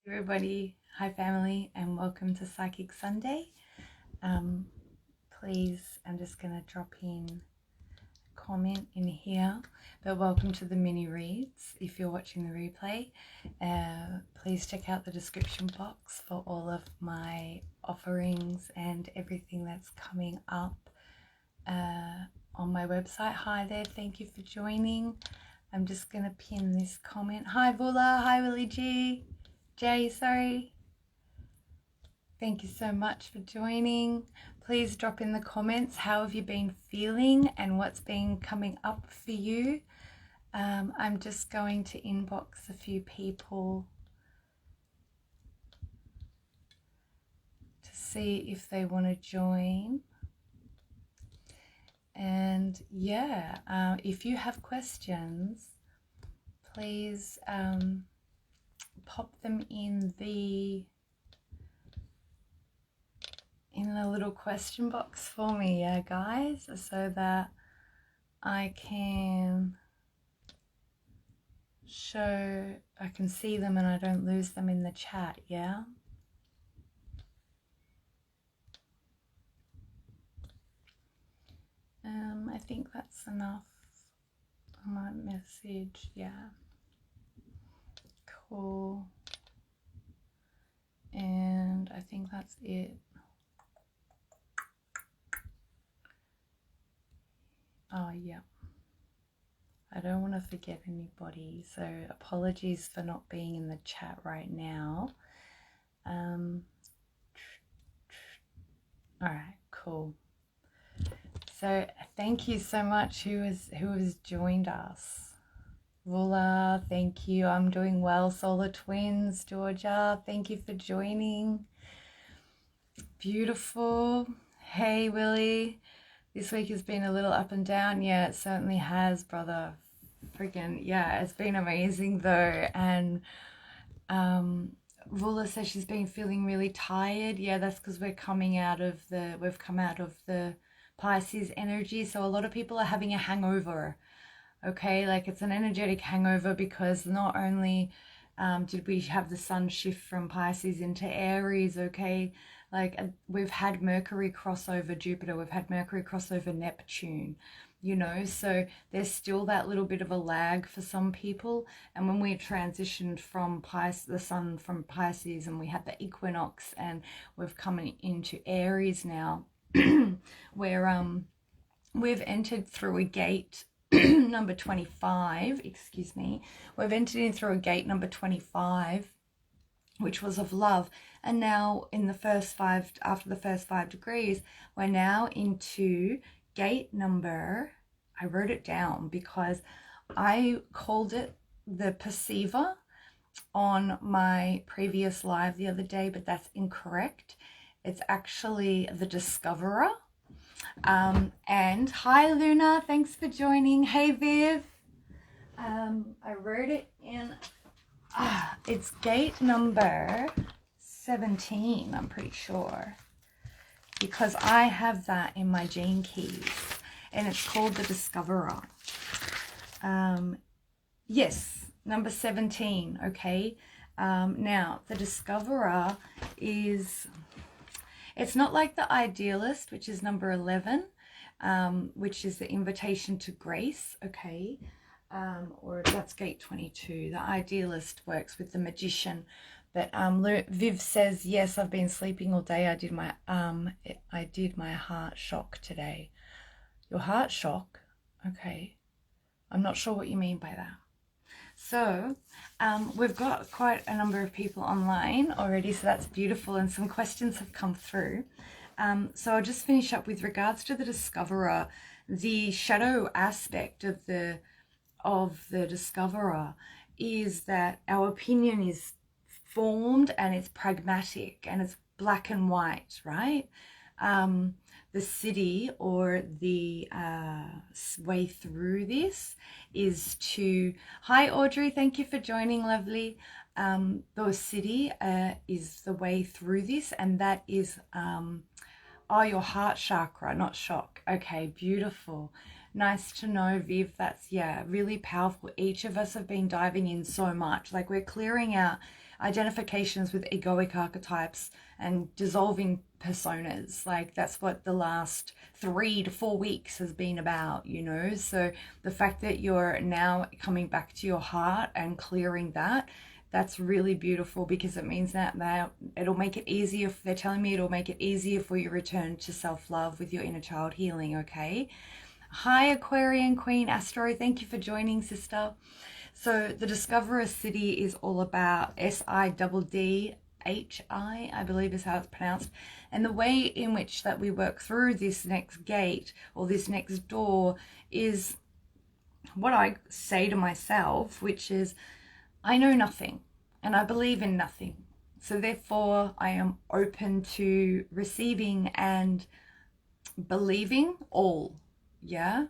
Everybody, hi family, and welcome to Psychic Sunday. Please, I'm just going to drop in a comment in here, but welcome to the mini reads. If you're watching the replay, please check out the description box for all of my offerings and everything that's coming up on my website. Hi there, thank you for joining. I'm just going to pin this comment. Hi Vula, hi Willie G. Jay, sorry. Thank you so much for joining. Please drop in the comments how have you been feeling and what's been coming up for you. I'm just going to inbox a few people to see if they want to join. And yeah, if you have questions, please pop them in the little question box for me, yeah guys, so that I can see them and I don't lose them in the chat. Yeah, I think that's enough on my message. Yeah, cool. And I think that's it. Oh yeah, I don't want to forget anybody, so apologies for not being in the chat right now. All right, cool. So thank you so much who has joined us. Vula, thank you. I'm doing well. Solar Twins, Georgia, thank you for joining. Beautiful. Hey Willie, this week has been a little up and down. Yeah, it certainly has, brother. Freaking yeah, it's been amazing though. And Vula says she's been feeling really tired. Yeah, that's because we've come out of the Pisces energy, so a lot of people are having a hangover. Okay, like it's an energetic hangover because not only did we have the sun shift from Pisces into Aries, okay, like we've had Mercury cross over Jupiter, we've had Mercury cross over Neptune, you know, so there's still that little bit of a lag for some people. And when we transitioned from the sun from Pisces and we had the equinox and we've come into Aries now, where we've entered through a gate number 25, excuse me, we've entered in through a gate number 25, which was of love. And now in the first after the first 5 degrees, we're now into gate number, I wrote it down because I called it the perceiver on my previous live the other day, but that's incorrect. It's actually the discoverer. And hi Luna, thanks for joining. Hey Viv, I wrote it in, it's gate number 17, I'm pretty sure, because I have that in my gene keys and it's called the discoverer. Yes, number 17, okay. Now the discoverer is, it's not like the idealist, which is number 11, which is the invitation to grace, okay, or that's gate 22. The idealist works with the magician, but Viv says, yes, I've been sleeping all day. I did my heart shock today. Your heart shock? Okay, I'm not sure what you mean by that. So we've got quite a number of people online already, so that's beautiful, and some questions have come through. So I'll just finish up with regards to the discoverer. The shadow aspect of the discoverer is that our opinion is formed and it's pragmatic and it's black and white, right? The city or the way through this is to, hi Audrey, thank you for joining, lovely. The city is the way through this, and that is your heart chakra, not shock. Okay, beautiful. Nice to know, Viv. That's, yeah, really powerful. Each of us have been diving in so much. Like we're clearing out identifications with egoic archetypes and dissolving personas. Like that's what the last 3 to 4 weeks has been about, you know. So the fact that you're now coming back to your heart and clearing that, that's really beautiful, because it means that it'll make it easier. They're telling me it'll make it easier for you to return to self-love with your inner child healing. Okay. Hi Aquarian Queen Astro, thank you for joining, sister. So the Discoverer City is all about SIDDHI, I believe is how it's pronounced. And the way in which that we work through this next gate or this next door is what I say to myself, which is, I know nothing and I believe in nothing. So therefore I am open to receiving and believing all. Yeah.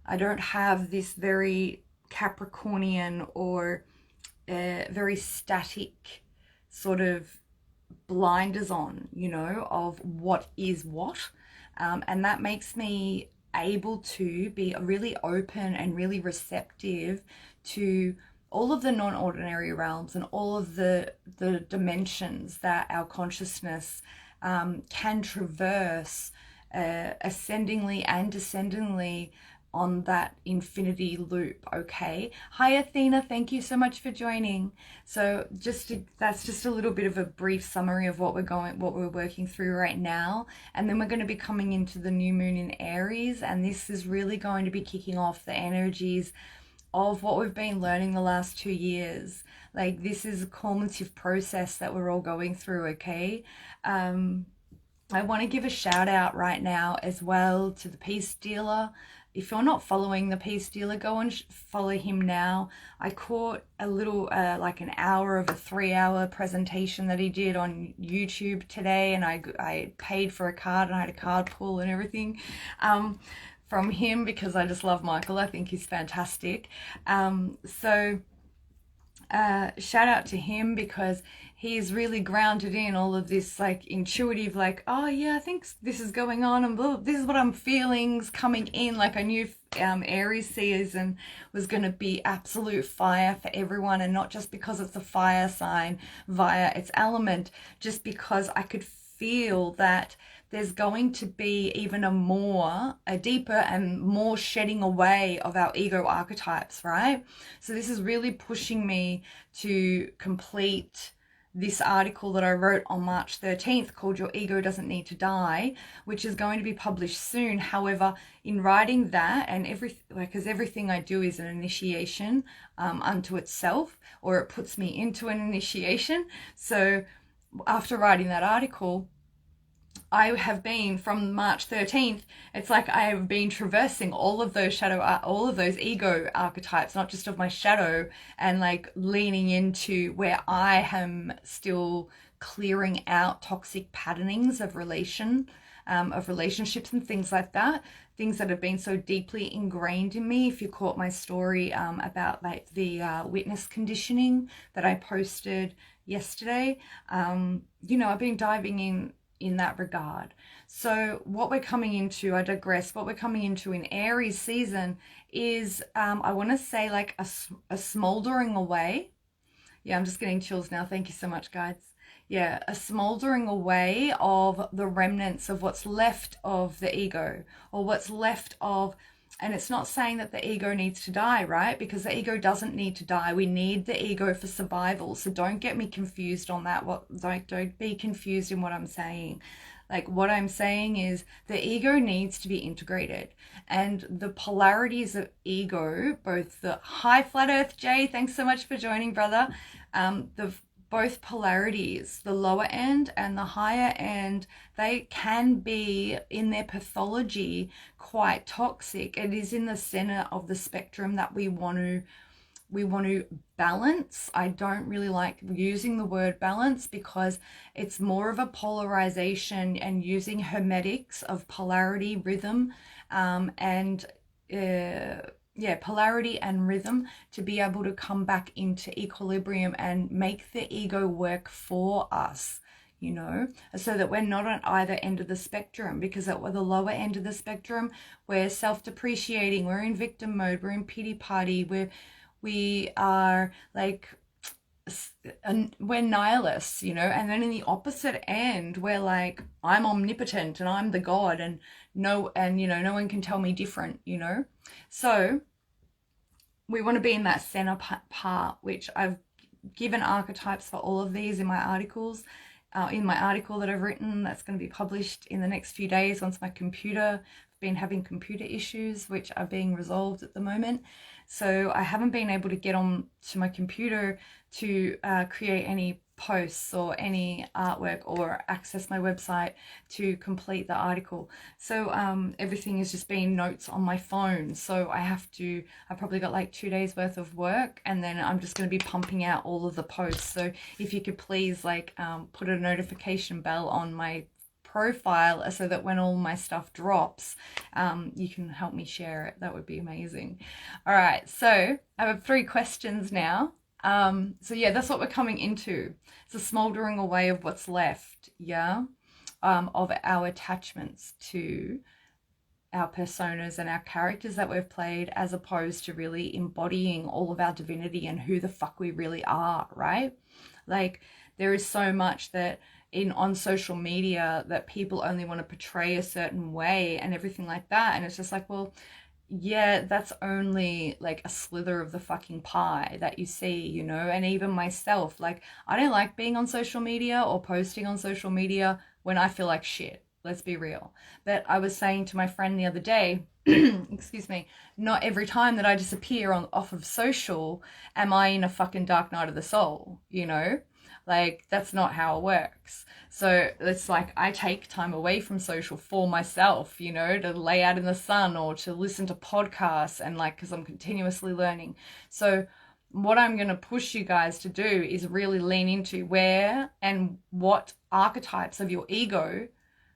I don't have this very Capricornian or very static sort of blinders on, you know, of what is what. And that makes me able to be really open and really receptive to all of the non-ordinary realms and all of the dimensions that our consciousness can traverse ascendingly and descendingly on that infinity loop. Okay. Hi Athena, thank you so much for joining. So that's just a little bit of a brief summary of what we're working through right now. And then we're going to be coming into the new moon in Aries, and this is really going to be kicking off the energies of what we've been learning the last 2 years. Like this is a cumulative process that we're all going through. Okay. I want to give a shout out right now as well to the Peace Dealer. If you're not following the Peace Dealer, go and follow him now. I caught a little, like an hour of a 3-hour presentation that he did on YouTube today, and I paid for a card and I had a card pull and everything from him, because I just love Michael. I think he's fantastic. So shout out to him, because he's really grounded in all of this like intuitive, like, oh yeah, I think this is going on and blah, this is what I'm feelings coming in. Like I knew Aries season was going to be absolute fire for everyone, and not just because it's a fire sign via its element, just because I could feel that there's going to be even a deeper and more shedding away of our ego archetypes, right? So this is really pushing me to complete this article that I wrote on March 13th called Your Ego Doesn't Need to Die, which is going to be published soon. However, in writing that, and because everything I do is an initiation unto itself, or it puts me into an initiation. So after writing that article, I have been, from March 13th, it's like I have been traversing all of those all of those ego archetypes, not just of my shadow, and like leaning into where I am still clearing out toxic patternings of relationships and things like that, things that have been so deeply ingrained in me. If you caught my story about like the witness conditioning that I posted yesterday, you know, I've been diving in that regard. So what we're coming into, I digress, what we're coming into in Aries season is, I want to say like a smoldering away. Yeah, I'm just getting chills now. Thank you so much, guys. Yeah, a smoldering away of the remnants of what's left of the ego, or what's left of, and it's not saying that the ego needs to die, right? Because the ego doesn't need to die. We need the ego for survival. So don't get me confused on that. Don't be confused in what I'm saying. Like what I'm saying is the ego needs to be integrated, and the polarities of ego, both the hi Flat Earth Jay, thanks so much for joining, brother. Both polarities, the lower end and the higher end, they can be in their pathology quite toxic. It is in the center of the spectrum that we want to balance. I don't really like using the word balance, because it's more of a polarization and using hermetics of polarity, rhythm, polarity and rhythm to be able to come back into equilibrium and make the ego work for us, you know, so that we're not on either end of the spectrum. Because at the lower end of the spectrum, we're self-depreciating, we're in victim mode, we're in pity party, we are like and we're nihilists, you know, and then in the opposite end, we're like, I'm omnipotent and I'm the God, and no one can tell me different, you know. So we want to be in that center part, which I've given archetypes for all of these in my articles, in my article that I've written that's going to be published in the next few days once my computer, I've been having computer issues which are being resolved at the moment. So I haven't been able to get on to my computer to create any posts or any artwork or access my website to complete the article. So everything is just being notes on my phone. So I probably got like 2 days worth of work, and then I'm just going to be pumping out all of the posts. So if you could please like put a notification bell on my profile so that when all my stuff drops, you can help me share it. That would be amazing. All right, so I have 3 questions now. So yeah, that's what we're coming into. It's a smoldering away of what's left, yeah, of our attachments to our personas and our characters that we've played, as opposed to really embodying all of our divinity and who the fuck we really are, right? Like, there is so much that on social media that people only want to portray a certain way and everything like that, and it's just like, well, yeah, that's only like a slither of the fucking pie that you see, you know. And even myself, like, I don't like being on social media or posting on social media when I feel like shit. Let's be real. But I was saying to my friend the other day, excuse me, not every time that I disappear off of social am I in a fucking dark night of the soul, you know. Like, that's not how it works. So it's like I take time away from social for myself, you know, to lay out in the sun or to listen to podcasts, and like, because I'm continuously learning. So what I'm going to push you guys to do is really lean into where and what archetypes of your ego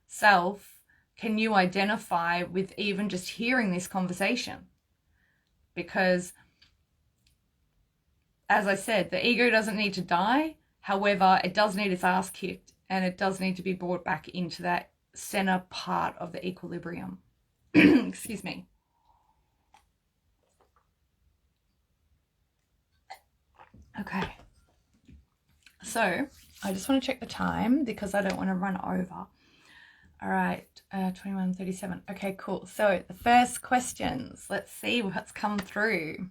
self can you identify with even just hearing this conversation. Because, as I said, the ego doesn't need to die. However, it does need its ass kicked, and it does need to be brought back into that center part of the equilibrium. Excuse me. Okay. So I just want to check the time because I don't want to run over. All right, 21:37. Okay, cool. So the first questions, let's see what's come through.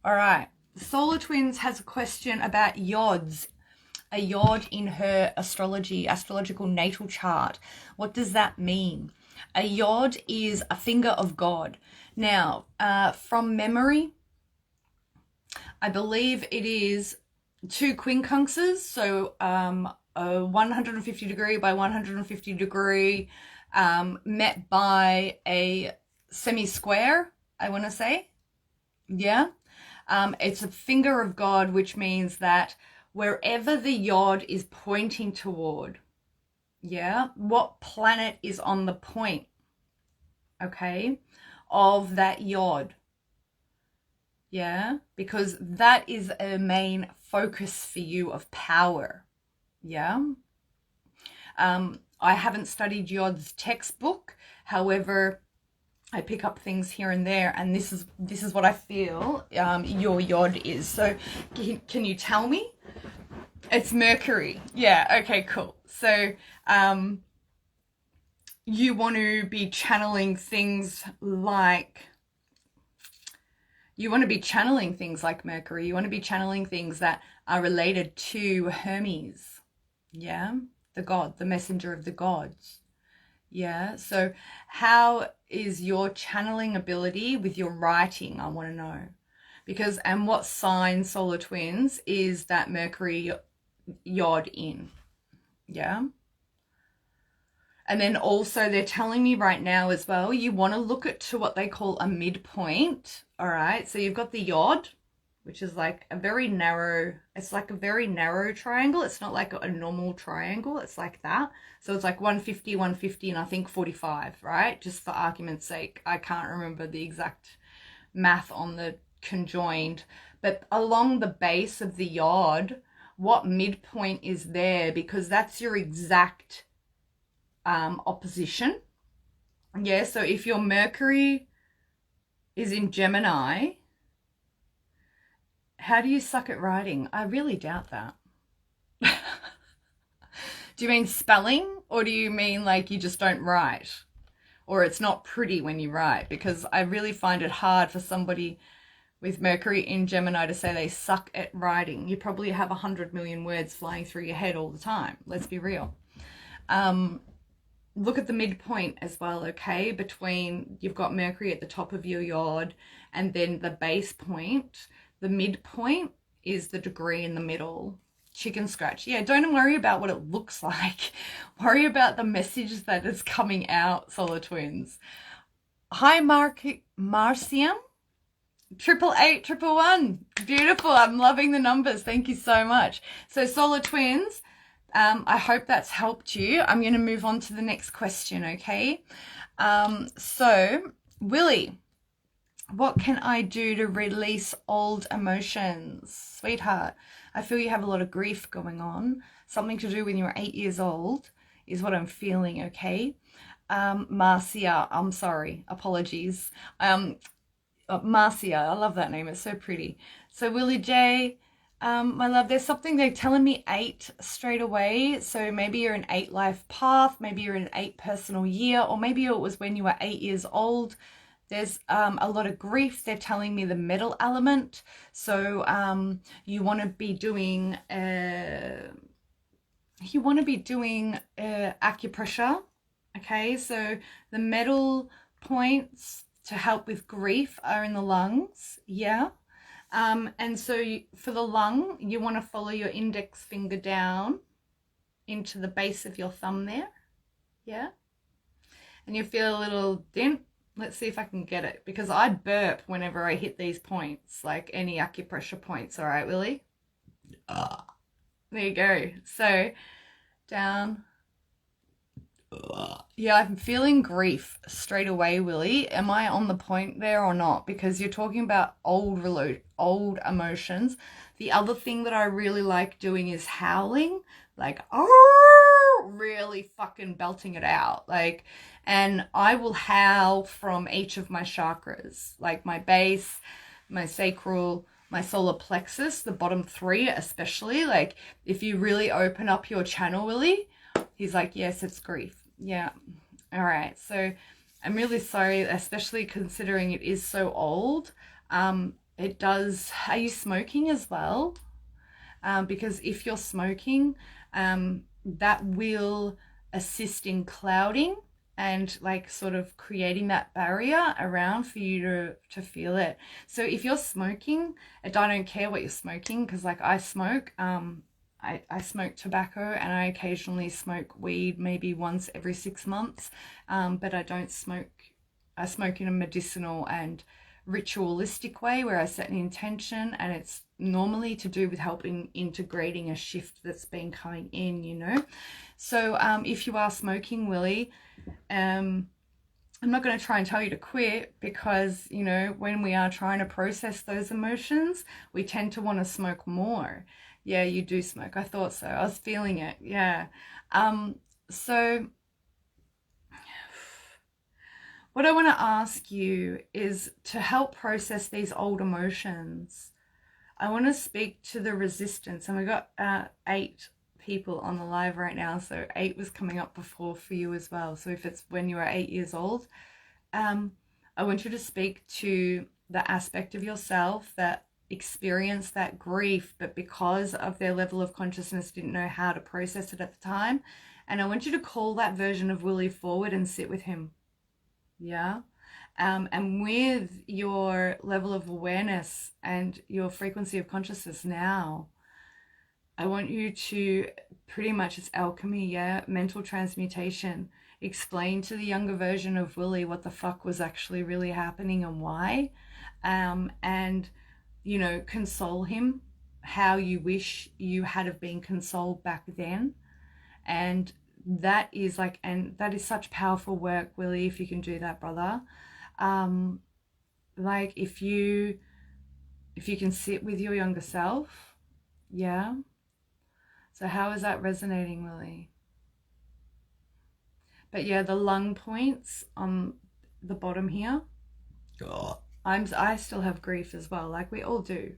All right, Solar Twins has a question about yods, a yod in her astrological natal chart. What does that mean? A yod is a finger of God. Now, from memory, I believe it is 2 quincunxes, so a 150 degree by 150 degree met by a semi-square, I want to say. Yeah. It's a finger of God, which means that wherever the yod is pointing toward, yeah, what planet is on the point, okay, of that yod, yeah, because that is a main focus for you of power, yeah. I haven't studied yod's textbook, however, I pick up things here and there, and this is what I feel your yod is. So can you tell me? It's Mercury. Yeah, okay, cool. So you want to be channeling things like Mercury. You want to be channeling things that are related to Hermes. Yeah, the god, the messenger of the gods. Yeah, so how is your channeling ability with your writing? I want to know. Because, and what sign, Solar Twins, is that Mercury yod in? Yeah. And then also they're telling me right now as well, you want to look at to what they call a midpoint. All right, so you've got the yod, which is like a very narrow, it's like a very narrow triangle. It's not like a normal triangle. It's like that. So it's like 150, 150, and I think 45, right? Just for argument's sake. I can't remember the exact math on the conjoined. But along the base of the yod, what midpoint is there? Because that's your exact opposition. Yeah, so if your Mercury is in Gemini. How do you suck at writing? I really doubt that. Do you mean spelling, or do you mean like you just don't write? Or it's not pretty when you write? Because I really find it hard for somebody with Mercury in Gemini to say they suck at writing. You probably have 100 million words flying through your head all the time. Let's be real. Look at the midpoint as well, okay? Between, you've got Mercury at the top of your yod and then the base point. The midpoint is the degree in the middle. Chicken scratch. Yeah, don't worry about what it looks like. Worry about the message that is coming out, solar twins. Hi, Marcium. 888 Beautiful. I'm loving the numbers. Thank you so much. So solar twins, I hope that's helped you. I'm going to move on to the next question, okay? So, Willie, what can I do to release old emotions? Sweetheart, I feel you have a lot of grief going on. Something to do when you were 8 years old is what I'm feeling, okay? Marcia, I'm sorry. Apologies. Marcia, I love that name. It's so pretty. So, Willie J, my love, there's something they're telling me 8 straight away. So maybe you're an 8 life path, maybe you're in an 8 personal year, or maybe it was when you were 8 years old. There's a lot of grief. They're telling me the metal element. So you want to be doing acupressure. Okay, so the metal points to help with grief are in the lungs. Yeah. And so for the lung, you want to follow your index finger down into the base of your thumb there. Yeah. And you feel a little dent. Let's see if I can get it, because I burp whenever I hit these points, like any acupressure points. All right, Willie? There you go. So down. Yeah, I'm feeling grief straight away, Willie. Am I on the point there or not? Because you're talking about old emotions. The other thing that I really like doing is howling, like, oh, really fucking belting it out. Like, and I will howl from each of my chakras, like my base, my sacral, my solar plexus, the bottom 3 especially. Like, if you really open up your channel, Willie, he's like, yes, it's grief. Yeah. All right. So I'm really sorry, especially considering it is so old. It does. Are you smoking as well? Because if you're smoking, that will assist in clouding and like sort of creating that barrier around for you to feel it. So if you're smoking, I don't care what you're smoking, because like I smoke, I smoke tobacco, and I occasionally smoke weed maybe once every 6 months, but I don't smoke. I smoke in a medicinal and ritualistic way where I set an intention, and it's normally to do with helping integrating a shift that's been coming in, you know. So if you are smoking, Willie, I'm not going to try and tell you to quit, because, you know, when we are trying to process those emotions, we tend to want to smoke more. Yeah, you do smoke. I thought so. I was feeling it. Yeah. So what I want to ask you is to help process these old emotions. I want to speak to the resistance, and we got 8 people on the live right now. So 8 was coming up before for you as well. So if it's when you were 8 years old, I want you to speak to the aspect of yourself that experience that grief, but because of their level of consciousness didn't know how to process it at the time. And I want you to call that version of Willie forward and sit with him. Yeah. And with your level of awareness and your frequency of consciousness now, I want you to pretty much, it's alchemy, yeah, mental transmutation. Explain to the younger version of Willie what the fuck was actually really happening and why. And you know, console him how you wish you had have been consoled back then. And that is like, and that is such powerful work, Willie, if you can do that, brother. Like if you can sit with your younger self. Yeah. So how is that resonating, Willie? But yeah, the lung points on the bottom here. I still have grief as well, like we all do.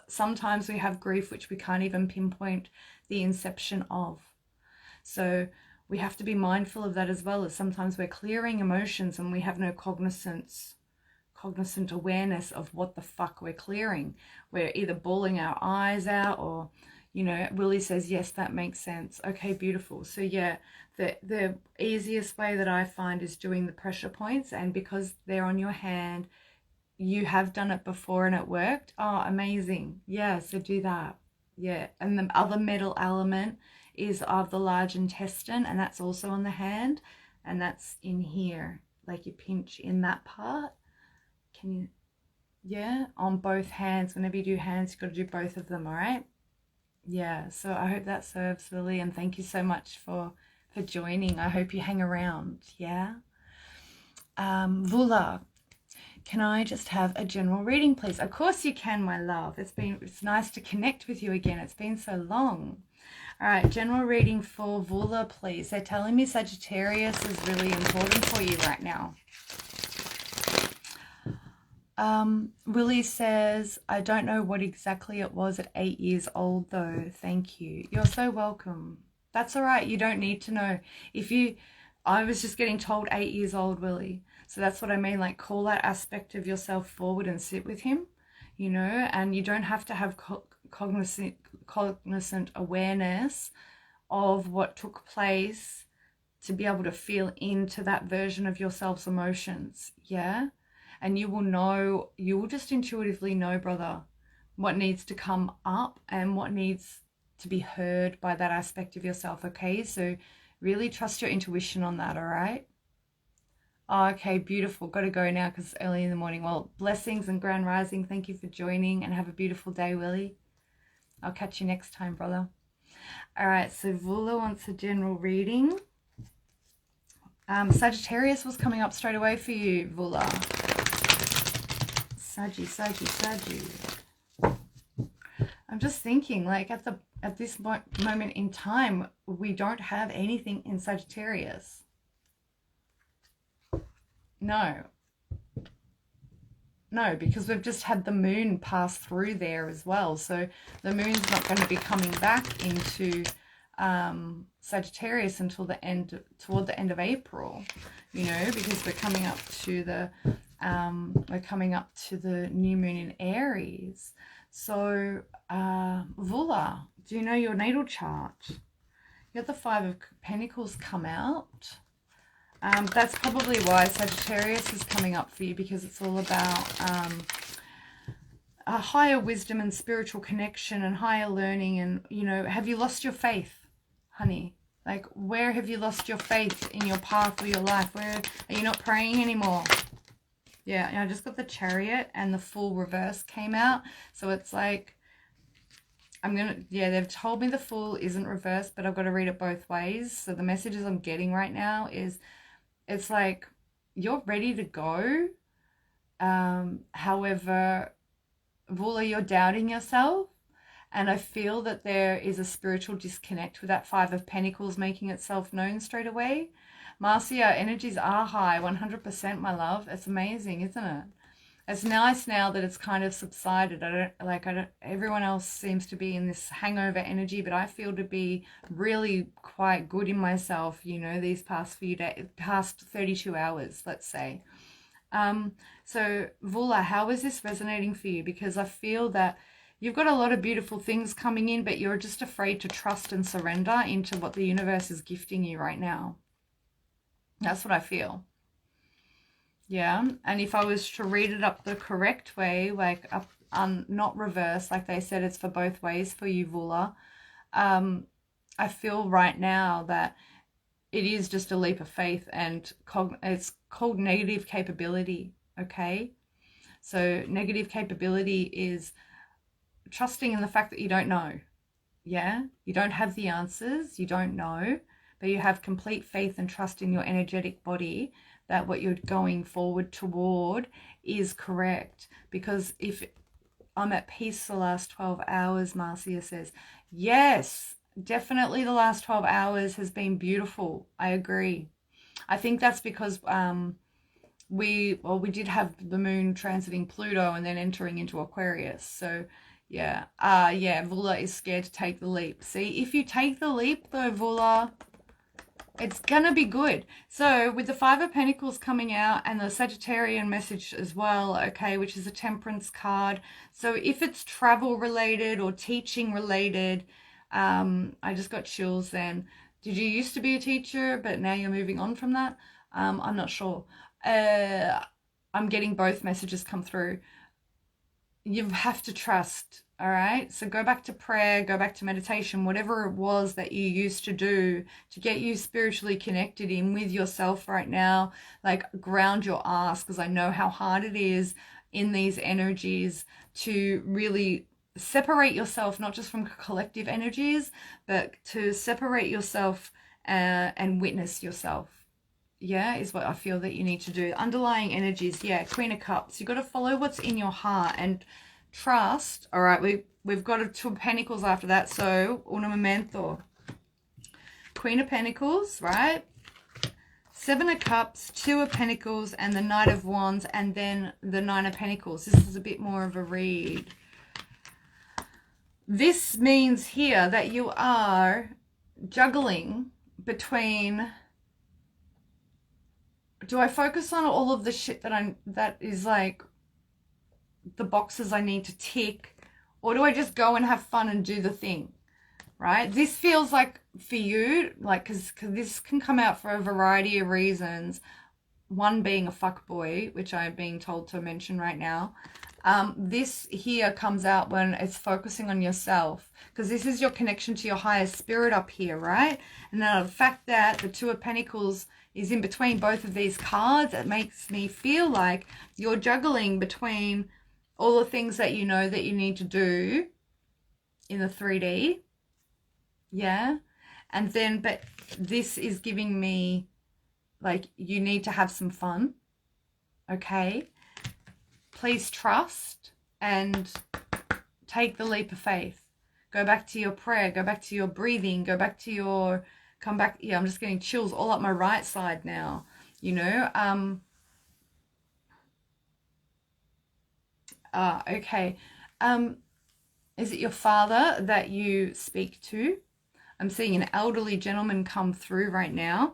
Sometimes we have grief which we can't even pinpoint the inception of. So we have to be mindful of that, as well as sometimes we're clearing emotions and we have no cognizant awareness of what the fuck we're clearing. We're either bawling our eyes out, or, you know, Willie says, yes, that makes sense. Okay, beautiful. So yeah, the easiest way that I find is doing the pressure points, and because they're on your hand, you have done it before and it worked. Oh, amazing. Yeah, so do that. Yeah, and the other metal element is of the large intestine, and that's also on the hand, and that's in here, like you pinch in that part. Can you, yeah, on both hands. Whenever you do hands, you've got to do both of them, all right? Yeah, so I hope that serves, Lily, and thank you so much for joining. I hope you hang around, yeah? Vula, can I just have a general reading, please? Of course you can, my love. It's nice to connect with you again. It's been so long. All right, general reading for Vula, please. They're telling me Sagittarius is really important for you right now. Willie says, I don't know what exactly it was at 8 years old, though. Thank you. You're so welcome. That's all right. You don't need to know. I was just getting told 8 years old, Willie. So that's what I mean. Like, call that aspect of yourself forward and sit with him, you know, and you don't have to have cognizant awareness of what took place to be able to feel into that version of yourself's emotions. Yeah. And you will just intuitively know, brother, what needs to come up and what needs to be heard by that aspect of yourself, okay? So really trust your intuition on that, all right? Oh, okay, beautiful. Got to go now because it's early in the morning. Well, blessings and grand rising. Thank you for joining, and have a beautiful day, Willie. I'll catch you next time, brother. All right, so Vula wants a general reading. Sagittarius was coming up straight away for you, Vula. Saggy. I'm just thinking, like, at this moment in time, we don't have anything in Sagittarius. No, because we've just had the moon pass through there as well. So the moon's not going to be coming back into Sagittarius until toward the end of April, you know, because we're coming up to the new moon in Aries. So Vula, do you know your natal chart? You got the 5 of Pentacles come out. That's probably why Sagittarius is coming up for you, because it's all about a higher wisdom and spiritual connection and higher learning. And, you know, have you lost your faith, honey? Like, where have you lost your faith in your path or your life? Where are you not praying anymore? Yeah, and I just got the Chariot and the Fool reverse came out. So it's like, they've told me the Fool isn't reversed, but I've got to read it both ways. So the messages I'm getting right now is, it's like, you're ready to go. However, Vula, you're doubting yourself. And I feel that there is a spiritual disconnect with that 5 of Pentacles making itself known straight away. Marcia, energies are high, 100%, my love. It's amazing, isn't it? It's nice now that it's kind of subsided. Everyone else seems to be in this hangover energy, but I feel to be really quite good in myself, you know, these past 32 hours, let's say. So Vula, how is this resonating for you? Because I feel that you've got a lot of beautiful things coming in, but you're just afraid to trust and surrender into what the universe is gifting you right now. That's what I feel. Yeah, and if I was to read it up the correct way, like up, not reverse, like they said, it's for both ways for you, Vula. I feel right now that it is just a leap of faith, and it's called negative capability, okay? So negative capability is trusting in the fact that you don't know. Yeah, you don't have the answers, you don't know, but you have complete faith and trust in your energetic body that what you're going forward toward is correct. Because if I'm at peace the last 12 hours, Marcia says, yes, definitely the last 12 hours has been beautiful. I agree. I think that's because we did have the moon transiting Pluto and then entering into Aquarius. So yeah, Vula is scared to take the leap. See, if you take the leap though, Vula, it's gonna be good. So with the Five of Pentacles coming out and the Sagittarian message as well, okay, which is a Temperance card. So if it's travel related or teaching related, I just got chills then. Did you used to be a teacher, but now you're moving on from that? I'm not sure. I'm getting both messages come through. You have to trust, all right? So go back to prayer, go back to meditation, whatever it was that you used to do to get you spiritually connected in with yourself right now. Like, ground your ass, because I know how hard it is in these energies to really separate yourself, not just from collective energies, but to separate yourself and witness yourself. Yeah, is what I feel that you need to do. Underlying energies, yeah, Queen of Cups. You've got to follow what's in your heart and trust. All right, we've got a Two of Pentacles after that, so un momento. Queen of Pentacles, right? Seven of Cups, Two of Pentacles, and the Knight of Wands, and then the Nine of Pentacles. This is a bit more of a read. This means here that you are juggling between... Do I focus on all of the shit that is like the boxes I need to tick, or do I just go and have fun and do the thing, right? This feels like for you, like, because this can come out for a variety of reasons. One being a fuckboy, which I'm being told to mention right now. This here comes out when it's focusing on yourself, because this is your connection to your higher spirit up here, right? And now the fact that the Two of Pentacles is in between both of these cards, it makes me feel like you're juggling between all the things that you know that you need to do in the 3D. Yeah. And then, but this is giving me like, you need to have some fun. Okay. Please trust and take the leap of faith. Go back to your prayer, go back to your breathing, go back to your... Come back. Yeah, I'm just getting chills all up my right side now, you know. Okay. Is it your father that you speak to? I'm seeing an elderly gentleman come through right now.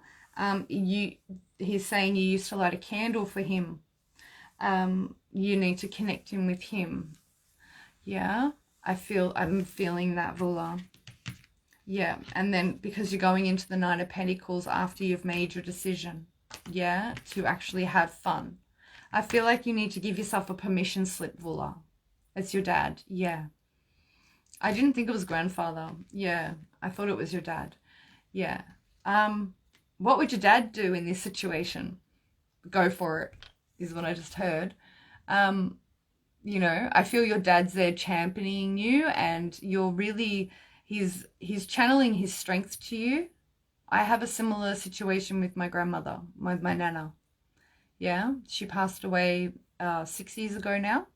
He's saying you used to light a candle for him. You need to connect him with him. Yeah, I'm feeling that, Vula. Yeah, and then because you're going into the Nine of Pentacles after you've made your decision, yeah, to actually have fun. I feel like you need to give yourself a permission slip, Vula. It's your dad, yeah. I didn't think it was grandfather. Yeah, I thought it was your dad. Yeah. What would your dad do in this situation? Go for it, is what I just heard. You know, I feel your dad's there championing you, and you're really... He's channeling his strength to you. I have a similar situation with my grandmother, my nana. Yeah, she passed away 6 years ago now.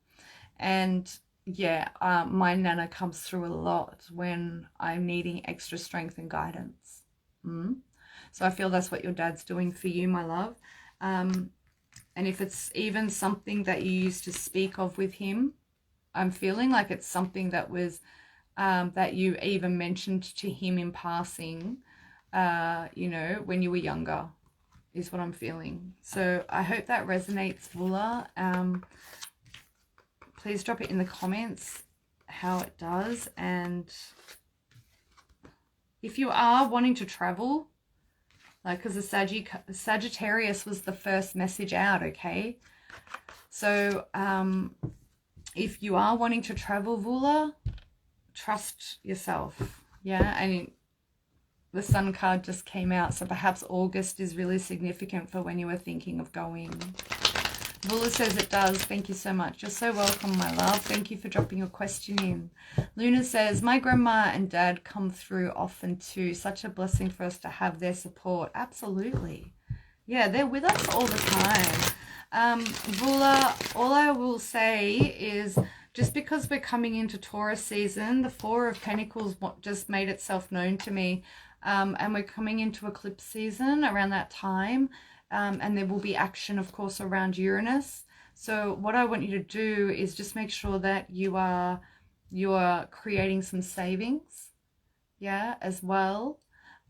And yeah, my nana comes through a lot when I'm needing extra strength and guidance. So I feel that's what your dad's doing for you, my love. And if it's even something that you used to speak of with him, I'm feeling like it's something that was... that you even mentioned to him in passing, you know, when you were younger, is what I'm feeling. So I hope that resonates, Vula. Please drop it in the comments how it does. And if you are wanting to travel, like, because the Sagittarius was the first message out, okay? So if you are wanting to travel, Vula, trust yourself. Yeah, and the Sun card just came out, so perhaps August is really significant for when you were thinking of going. Vula says it does. Thank you so much. You're so welcome, my love. Thank you for dropping your question in. Luna says, my grandma and dad come through often too. Such a blessing for us to have their support. Absolutely. Yeah, they're with us all the time. Vula, all I will say is... Just because we're coming into Taurus season, the Four of Pentacles just made itself known to me, and we're coming into eclipse season around that time. and there will be action, of course, around Uranus. So what I want you to do is just make sure that you are creating some savings, yeah, as well.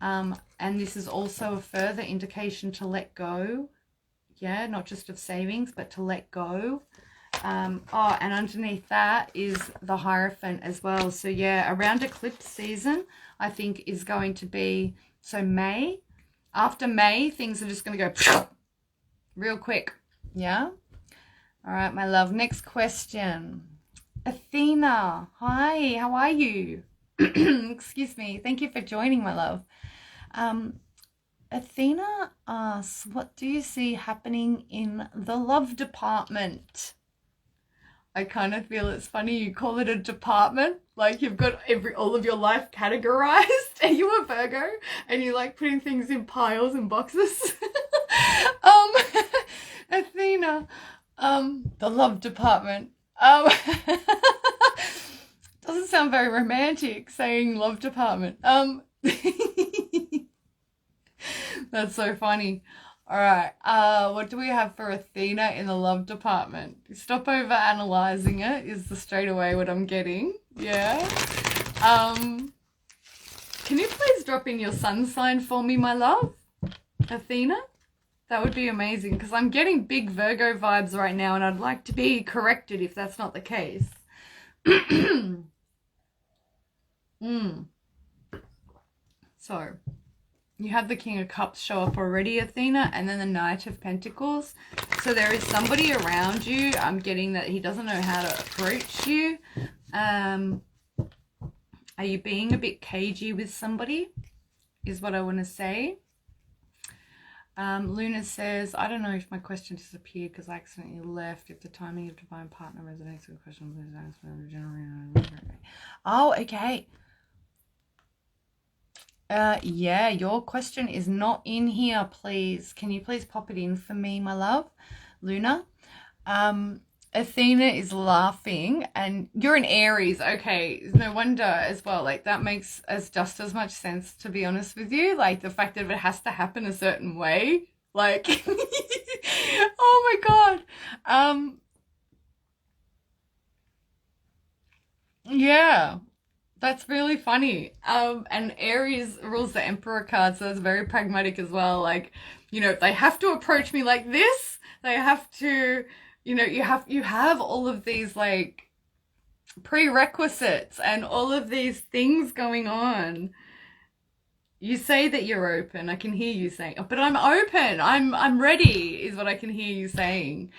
And this is also a further indication to let go, yeah, not just of savings, but to let go. Oh, and underneath that is the Hierophant as well. So yeah, around eclipse season, I think is going to be, so May, after May, things are just going to go real quick, yeah. All right, my love. Next question. Athena. Hi, how are you? Excuse me. Thank you for joining, my love. Athena asks, what do you see happening in the love department? I kind of feel it's funny you call it a department, like you've got all of your life categorized. Are you a Virgo and you like putting things in piles and boxes? Athena, the love department. Doesn't sound very romantic saying love department. That's so funny. All right, what do we have for Athena in the love department? Stop over analyzing it is the straight away what I'm getting. Yeah. Can you please drop in your sun sign for me, my love? Athena? That would be amazing, because I'm getting big Virgo vibes right now, and I'd like to be corrected if that's not the case. So, you have the King of Cups show up already, Athena, and then the Knight of Pentacles. So there is somebody around you. I'm getting that he doesn't know how to approach you. Are you being a bit cagey with somebody, is what I want to say. Luna says, I don't know if my question disappeared because I accidentally left. If the timing of divine partner resonates with the question, please answer the generator. Oh, okay. Yeah, your question is not in here, please. Can you please pop it in for me, my love? Luna. Athena is laughing, and you're an Aries. Okay, no wonder as well. Like, that makes just as much sense, to be honest with you. Like, the fact that it has to happen a certain way. Like, oh my God. Yeah. That's really funny. And Aries rules the Emperor card, so it's very pragmatic as well. Like, you know, they have to approach me like this. They have to, you know, you have all of these like prerequisites and all of these things going on. You say that you're open. I can hear you saying, but I'm open. I'm ready, is what I can hear you saying.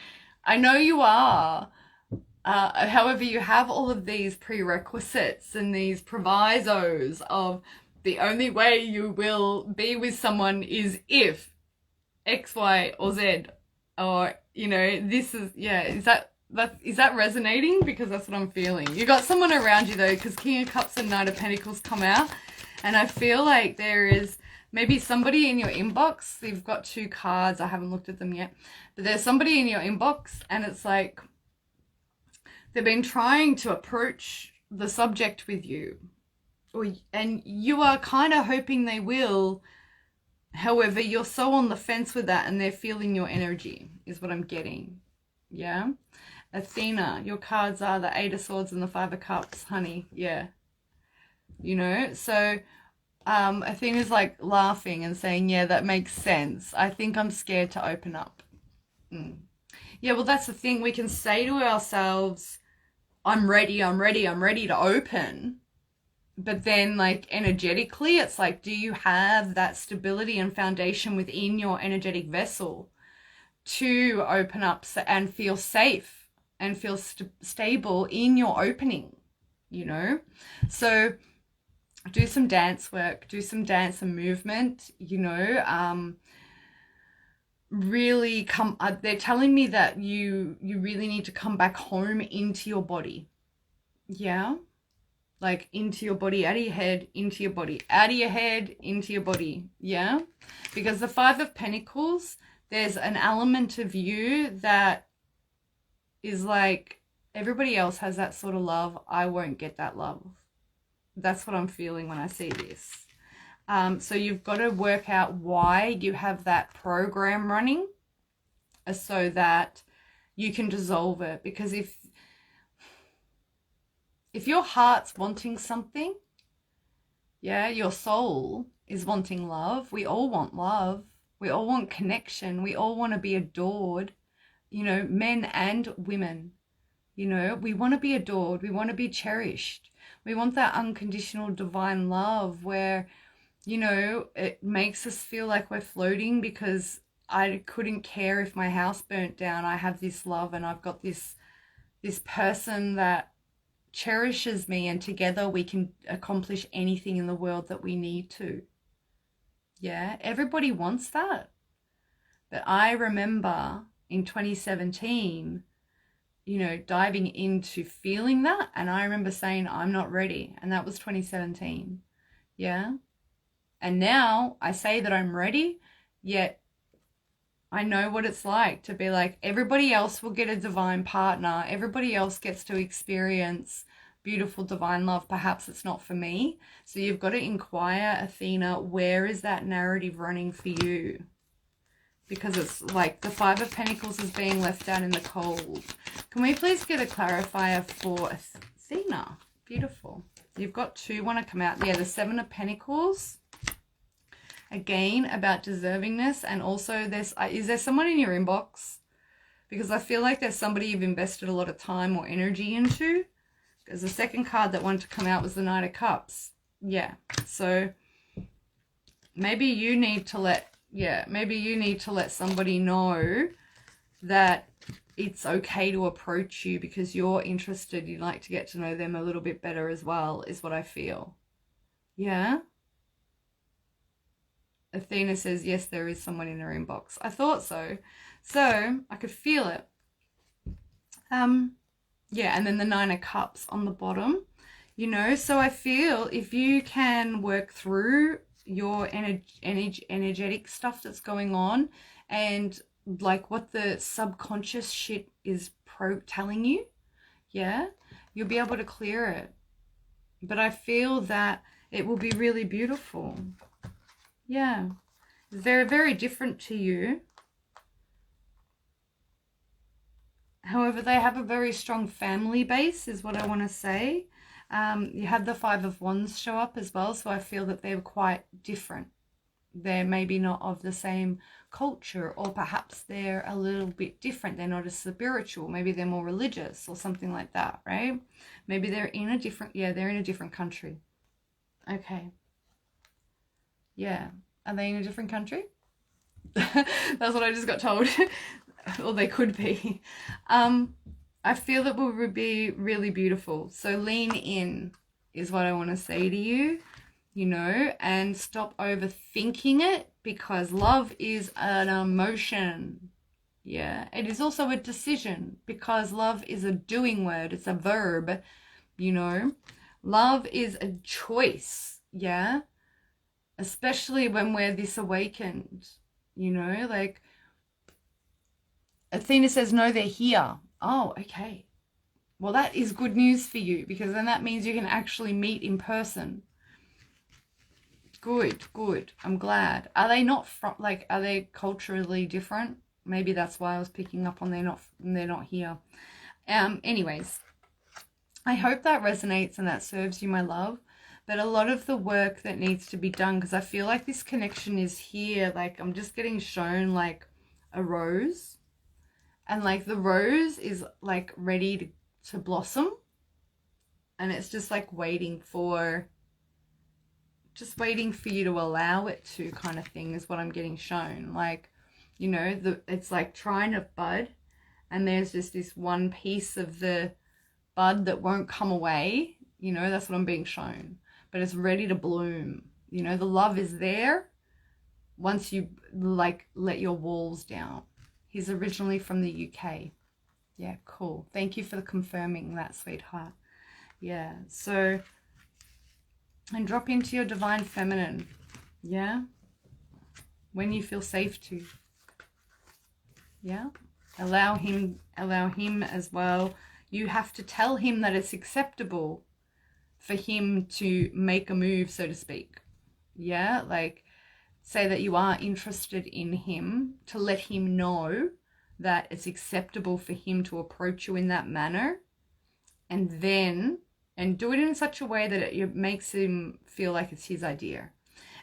I know you are. However, you have all of these prerequisites and these provisos of the only way you will be with someone is if X, Y, or Z, or, you know, this is, yeah, is that resonating? Because that's what I'm feeling. You got someone around you though, because King of Cups and Knight of Pentacles come out, and I feel like there is maybe somebody in your inbox. You've got two cards. I haven't looked at them yet, but there's somebody in your inbox, and it's like, they've been trying to approach the subject with you, and you are kind of hoping they will. However, you're so on the fence with that, and they're feeling your energy, is what I'm getting. Yeah. Athena, your cards are the Eight of Swords and the Five of Cups, honey. Yeah. You know, so Athena's like laughing and saying, yeah, that makes sense. I think I'm scared to open up. Yeah, well, that's the thing. We can say to ourselves, I'm ready to open. But then, like, energetically, it's like, do you have that stability and foundation within your energetic vessel to open up and feel safe and feel stable in your opening, you know? So do some dance work, do some dance and movement, you know, really come, they're telling me that you really need to come back home into your body. Yeah. Like into your body, out of your head, into your body, out of your head, into your body. Yeah. Because the Five of Pentacles, there's an element of you that is like, everybody else has that sort of love. I won't get that love. That's what I'm feeling when I see this. So you've got to work out why you have that program running so that you can dissolve it. Because if your heart's wanting something, yeah, your soul is wanting love. We all want love. We all want connection. We all want to be adored, you know, men and women. You know, we want to be adored. We want to be cherished. We want that unconditional divine love where, you know, it makes us feel like we're floating because I couldn't care if my house burnt down. I have this love and I've got this person that cherishes me, and together we can accomplish anything in the world that we need to. Yeah, everybody wants that. But I remember in 2017, you know, diving into feeling that, and I remember saying, I'm not ready. And that was 2017. Yeah. And now I say that I'm ready, yet I know what it's like to be like, everybody else will get a divine partner. Everybody else gets to experience beautiful divine love. Perhaps it's not for me. So you've got to inquire, Athena, where is that narrative running for you? Because it's like the Five of Pentacles is being left out in the cold. Can we please get a clarifier for Athena? Beautiful. You've got two want to come out. Yeah, the Seven of Pentacles. Again, about deservingness. And also, is there someone in your inbox? Because I feel like there's somebody you've invested a lot of time or energy into. Because the second card that wanted to come out was the Knight of Cups. Yeah. So maybe you need to let somebody know that it's okay to approach you because you're interested. You'd like to get to know them a little bit better as well, is what I feel. Yeah. Athena says, yes, there is someone in her inbox. I thought so. So I could feel it. Yeah, and then the Nine of Cups on the bottom, you know. So I feel if you can work through your energetic stuff that's going on and like what the subconscious shit is telling you, yeah, you'll be able to clear it. But I feel that it will be really beautiful. Yeah, it's very, very different to you. However, they have a very strong family base is what I want to say. You have the Five of Wands show up as well, so I feel that they're quite different. They're maybe not of the same culture, or perhaps they're a little bit different. They're not as spiritual. Maybe they're more religious or something like that, right? Maybe they're in a different, they're in a different country. Okay. Yeah. Are they in a different country? That's what I just got told. Or they could be. I feel that would be really beautiful. So lean in is what I want to say to you, you know, and stop overthinking it, because love is an emotion. Yeah, it is also a decision, because love is a doing word. It's a verb, you know. Love is a choice, yeah, especially when we're this awakened, you know, like Athena says, no, they're here. Oh, okay. Well, that is good news for you, because then that means you can actually meet in person. Good, good. I'm glad. Are they not from, like, are they culturally different? Maybe that's why I was picking up on they're not here. Anyways, I hope that resonates and that serves you, my love. But a lot of the work that needs to be done, because I feel like this connection is here. Like, I'm just getting shown like a rose. And like the rose is like ready to blossom, and it's just like waiting for you to allow it to, kind of thing, is what I'm getting shown. Like, you know, it's like trying to bud, and there's just this one piece of the bud that won't come away, you know. That's what I'm being shown, but it's ready to bloom. You know, the love is there once you like let your walls down. He's originally from the UK. Yeah, cool. Thank you for confirming that, sweetheart. Yeah, so, and drop into your divine feminine. Yeah, when you feel safe to. Yeah, allow him as well. You have to tell him that it's acceptable for him to make a move, so to speak. Yeah, like say that you are interested in him, to let him know that it's acceptable for him to approach you in that manner, and do it in such a way that it makes him feel like it's his idea,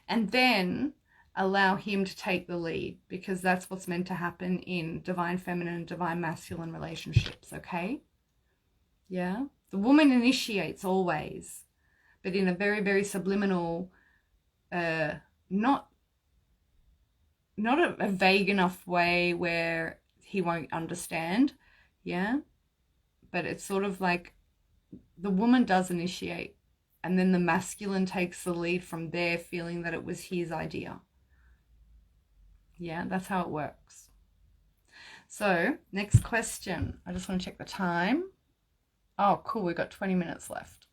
and then allow him to take the lead, because that's what's meant to happen in divine feminine and divine masculine relationships. Okay, yeah, the woman initiates always, but in a very, very subliminal, not a vague enough way where he won't understand. Yeah, but it's sort of like the woman does initiate, and then the masculine takes the lead from there, feeling that it was his idea. Yeah, that's how it works. So next question, I just want to check the time. Oh, cool, we've got 20 minutes left.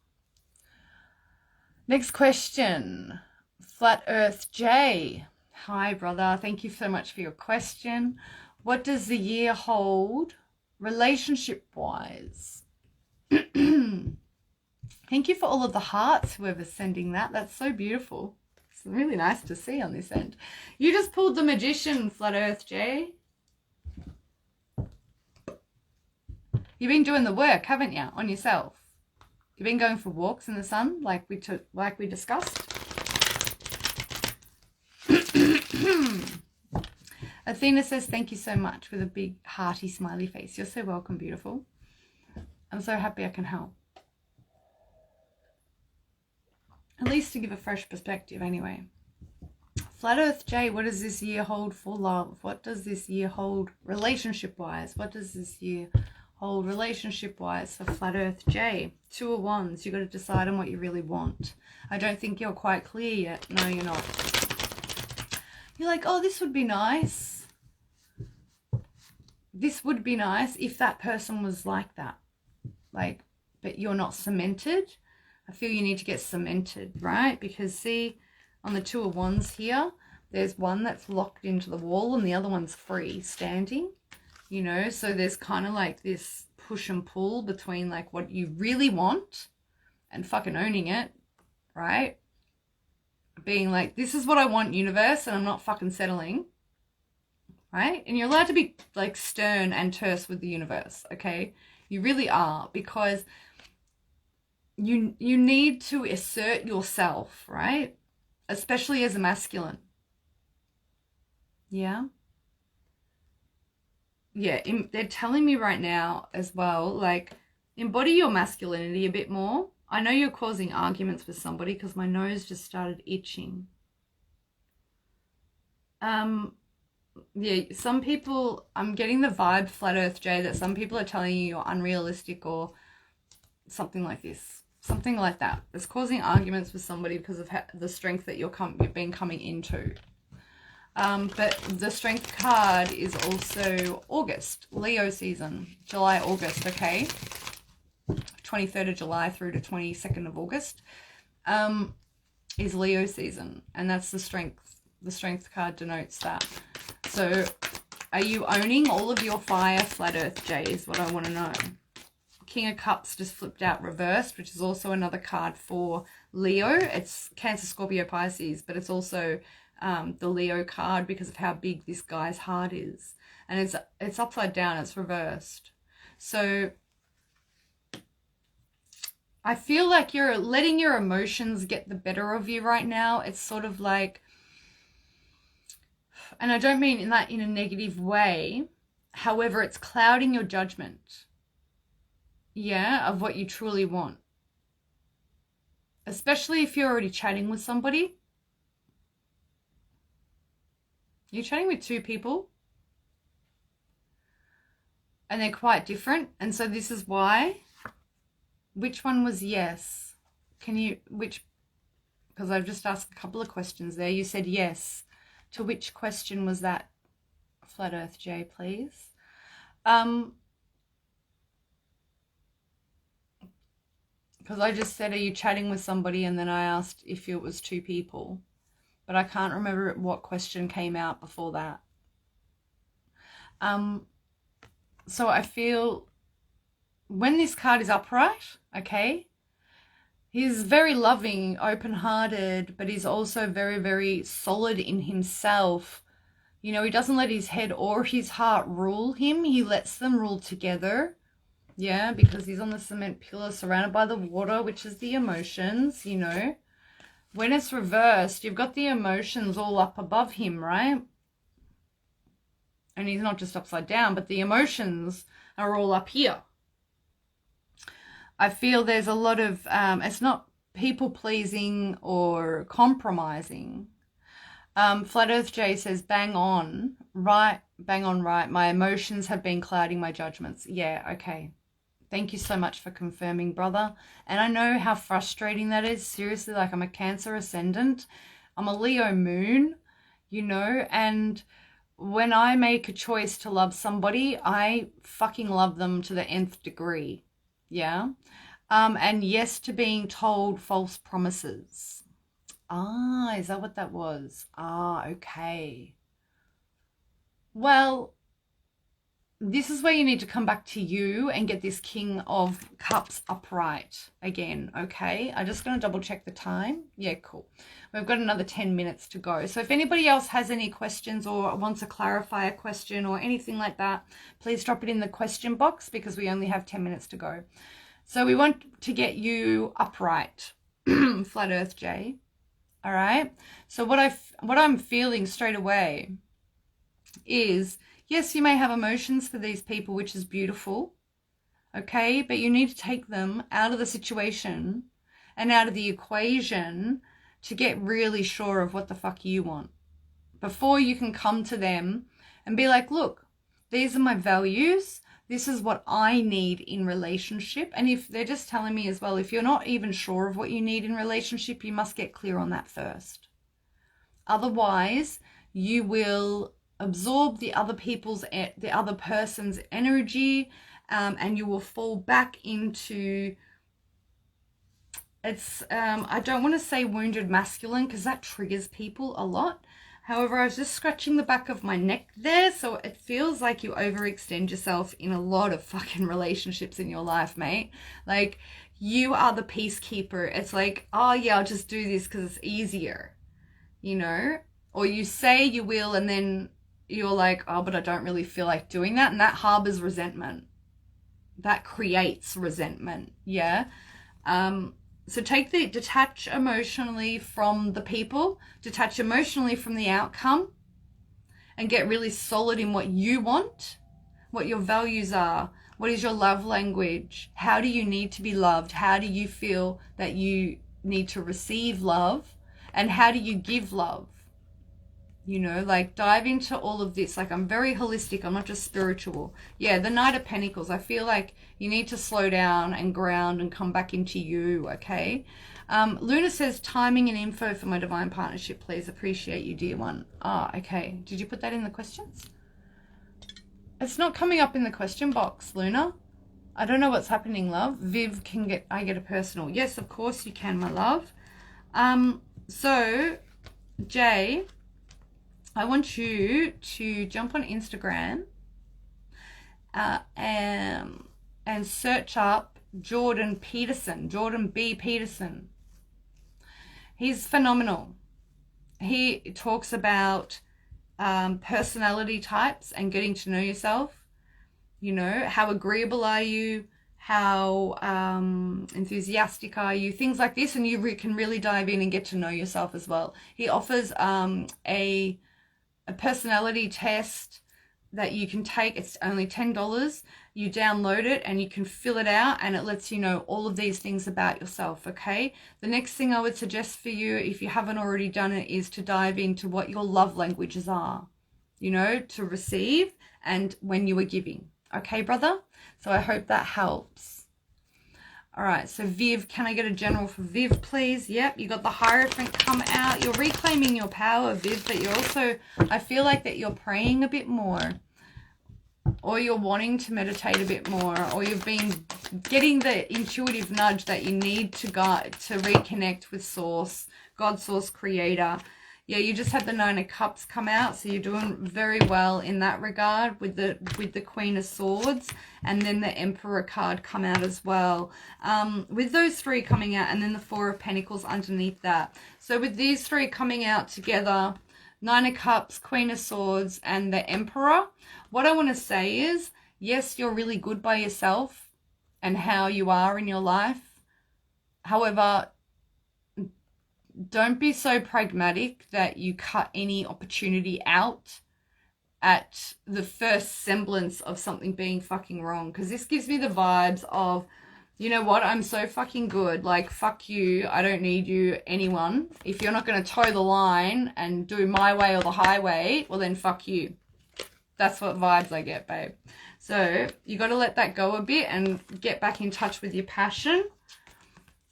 Next question, Flat Earth J. Hi, brother. Thank you so much for your question. What does the year hold relationship-wise? Thank you for all of the hearts, whoever's sending that. That's so beautiful. It's really nice to see on this end. You just pulled the Magician, Flat Earth J. You've been doing the work, haven't you, on yourself? You've been going for walks in the sun, like we discussed. Athena says, thank you so much, with a big hearty smiley face. You're so welcome, beautiful. I'm so happy I can help. At least to give a fresh perspective anyway. Flat Earth J, what does this year hold for love? What does this year hold relationship-wise? What does this year hold relationship-wise for Flat Earth J? 2 of Wands. You've got to decide on what you really want. I don't think you're quite clear yet. No, you're not. You're like, oh, this would be nice. This would be nice if that person was like that. Like, but you're not cemented. I feel you need to get cemented, right? Because see, on the 2 of Wands here, there's one that's locked into the wall and the other one's free standing, you know? So there's kind of like this push and pull between like what you really want and fucking owning it, right? Being like, this is what I want, universe, and I'm not fucking settling, right? And you're allowed to be like stern and terse with the universe, okay? You really are, because you need to assert yourself, right? Especially as a masculine. Yeah. Yeah, they're telling me right now as well, like, embody your masculinity a bit more. I know you're causing arguments with somebody because my nose just started itching. Yeah, some people, I'm getting the vibe, Flat Earth J, that some people are telling you you're unrealistic or something like this. Something like that. It's causing arguments with somebody because of the strength that you've been coming into. But the strength card is also August, Leo season, July, August, okay? 23rd of July through to 22nd of August is Leo season, and that's the strength. The strength card denotes that. So are you owning all of your fire, Flat Earth J, is what I want to know. King of Cups just flipped out reversed, which is also another card for Leo. It's Cancer, Scorpio, Pisces, but it's also the Leo card because of how big this guy's heart is. And it's upside down, it's reversed. So I feel like you're letting your emotions get the better of you right now. It's sort of like, and I don't mean in a negative way, however, it's clouding your judgment. Yeah, of what you truly want. Especially if you're already chatting with somebody. You're chatting with 2 people. And they're quite different. And so this is why. Which one was yes? Because I've just asked a couple of questions there. You said yes. To which question was that, Flat Earth J, please? Because I just said, are you chatting with somebody? And then I asked if it was 2 people. But I can't remember what question came out before that. So I feel when this card is upright, okay, He's very loving, open-hearted, but he's also very, very solid in himself. You know, he doesn't let his head or his heart rule him. He lets them rule together. Yeah, because he's on the cement pillar surrounded by the water, which is the emotions, you know. When it's reversed, you've got the emotions all up above him, right? And he's not just upside down, but the emotions are all up here. I feel there's a lot of, it's not people pleasing or compromising. Flat Earth J says, bang on, right. My emotions have been clouding my judgments. Yeah, okay. Thank you so much for confirming, brother. And I know how frustrating that is. Seriously, like I'm a Cancer ascendant. I'm a Leo moon, you know, and when I make a choice to love somebody, I fucking love them to the nth degree. Yeah. And yes to being told false promises. Ah, is that what that was? Ah, okay. Well, this is where you need to come back to you and get this King of Cups upright again, okay? I'm just going to double check the time. Yeah, cool. We've got another 10 minutes to go. So if anybody else has any questions or wants to clarify a question or anything like that, please drop it in the question box because we only have 10 minutes to go. So we want to get you upright, Flat Earth J. All right. So what I'm feeling straight away is, yes, you may have emotions for these people, which is beautiful. Okay. But you need to take them out of the situation and out of the equation to get really sure of what the fuck you want before you can come to them and be like, look, these are my values. This is what I need in relationship. And if they're just telling me as well, if you're not even sure of what you need in relationship, you must get clear on that first. Otherwise, you will absorb the other person's energy, and you will fall back into, it's, I don't want to say wounded masculine because that triggers people a lot. However, I was just scratching the back of my neck there, so it feels like you overextend yourself in a lot of fucking relationships in your life, mate. Like, you are the peacekeeper. It's like, oh yeah, I'll just do this because it's easier, you know? Or you say you will and then you're like, oh, but I don't really feel like doing that. And that harbors resentment. That creates resentment, yeah? So detach emotionally from the people, detach emotionally from the outcome, and get really solid in what you want, what your values are, what is your love language, how do you need to be loved, how do you feel that you need to receive love, and how do you give love? You know, like dive into all of this. Like, I'm very holistic. I'm not just spiritual. Yeah, the Knight of Pentacles. I feel like you need to slow down and ground and come back into you, okay? Luna says, timing and info for my divine partnership, please. Appreciate you, dear one. Ah, okay. Did you put that in the questions? It's not coming up in the question box, Luna. I don't know what's happening, love. Viv, I get a personal? Yes, of course you can, my love. So, Jay, I want you to jump on Instagram and search up Jordan Peterson, Jordan B. Peterson. He's phenomenal. He talks about personality types and getting to know yourself. You know, how agreeable are you? How enthusiastic are you? Things like this, and you can really dive in and get to know yourself as well. He offers a personality test that you can take. It's only $10. You download it and you can fill it out, and it lets you know all of these things about yourself, okay? The next thing I would suggest for you, if you haven't already done it, is to dive into what your love languages are, you know, to receive and when you are giving. Okay, brother? So I hope that helps. All right, so Viv, can I get a general for Viv, please? Yep, you got the Hierophant come out. You're reclaiming your power, Viv, but you're also, I feel like that you're praying a bit more, or you're wanting to meditate a bit more, or you've been getting the intuitive nudge that you need to reconnect with Source, God, Source, Creator. Yeah, you just had the Nine of Cups come out, so you're doing very well in that regard with the Queen of Swords, and then the Emperor card come out as well. With those three coming out, and then the Four of Pentacles underneath that. So with these three coming out together, Nine of Cups, Queen of Swords, and the Emperor, what I want to say is, yes, you're really good by yourself and how you are in your life. However, don't be so pragmatic that you cut any opportunity out at the first semblance of something being fucking wrong. Because this gives me the vibes of, you know what, I'm so fucking good. Like, fuck you. I don't need you, anyone. If you're not going to toe the line and do my way or the highway, well then fuck you. That's what vibes I get, babe. So you got to let that go a bit and get back in touch with your passion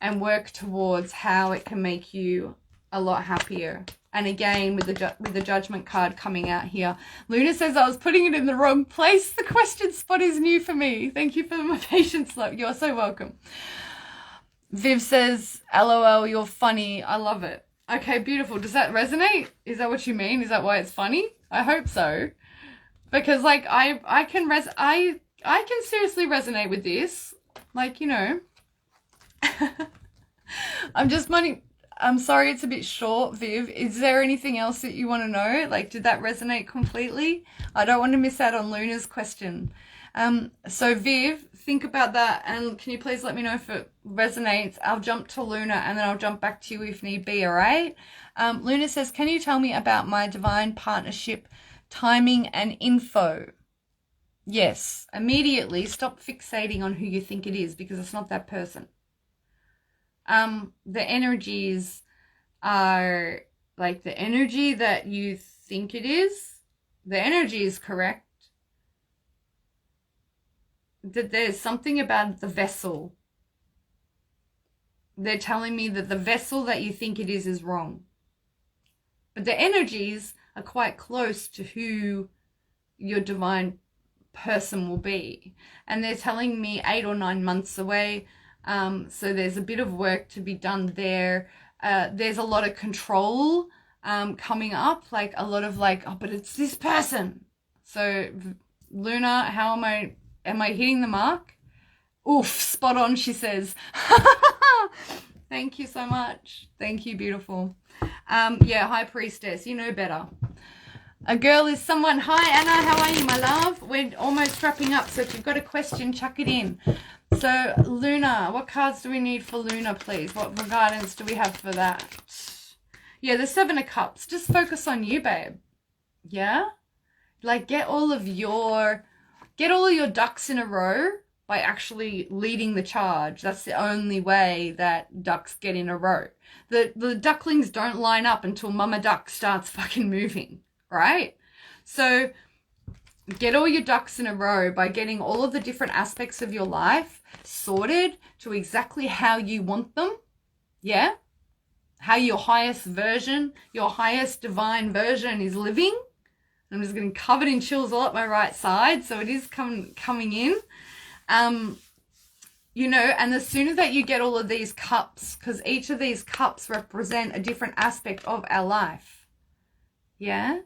and work towards how it can make you a lot happier. And again, with the Judgment card coming out here, Luna says, I was putting it in the wrong place. The question spot is new for me. Thank you for my patience, love. You're so welcome. Viv says, LOL, you're funny. I love it. Okay, beautiful. Does that resonate? Is that what you mean? Is that why it's funny? I hope so. Because like I can seriously resonate with this. Like, you know, I'm sorry it's a bit short, Viv. Is there anything else that you want to know? Like, did that resonate completely? I don't want to miss out on Luna's question. So Viv, think about that, and can you please let me know if it resonates? I'll jump to Luna and then I'll jump back to you if need be, all right? Luna says, can you tell me about my divine partnership timing and info? Yes, immediately stop fixating on who you think it is, because it's not that person. The energies are like the energy that you think it is. The energy is correct. That there's something about the vessel. They're telling me that the vessel that you think it is wrong. But the energies are quite close to who your divine person will be. And they're telling me 8 or 9 months away. So there's a bit of work to be done there. There's a lot of control coming up, like a lot of like, oh, but it's this person. So Luna, how am I hitting the mark? Oof, spot on, she says. Thank you so much. Thank you, beautiful. Yeah, High Priestess, you know better. A girl is someone. Hi, Anna, how are you, my love? We're almost wrapping up, so if you've got a question, chuck it in. So, Luna, what cards do we need for Luna, please? What guidance do we have for that? Yeah, the Seven of Cups. Just focus on you, babe. Yeah? Like, get all of your ducks in a row by actually leading the charge. That's the only way that ducks get in a row. The ducklings don't line up until Mama Duck starts fucking moving, right? So get all your ducks in a row by getting all of the different aspects of your life sorted to exactly how you want them. Yeah? How your highest version, your highest divine version is living. I'm just getting covered in chills all up my right side, so it is coming in. You know, and the sooner that you get all of these cups, because each of these cups represent a different aspect of our life. Yeah?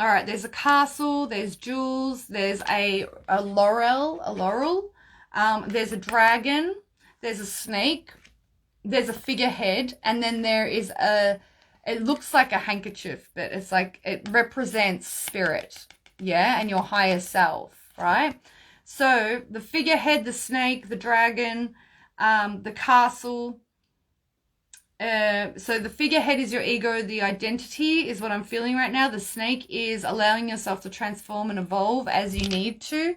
All right, there's a castle, there's jewels, there's a laurel, there's a dragon, there's a snake, there's a figurehead, and then there is it looks like a handkerchief, but it's like, it represents spirit, yeah, and your higher self, right? So the figurehead, the snake, the dragon, the castle. So the figurehead is your ego, the identity is what I'm feeling right now. The snake is allowing yourself to transform and evolve as you need to.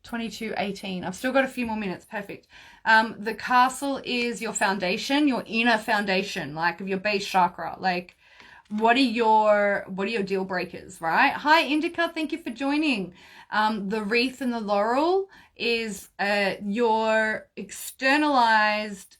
22:18. I've still got a few more minutes. Perfect. The castle is your foundation, your inner foundation, like of your base chakra. Like, what are your deal breakers, right? Hi, Indica. Thank you for joining. The wreath and the laurel is your externalized,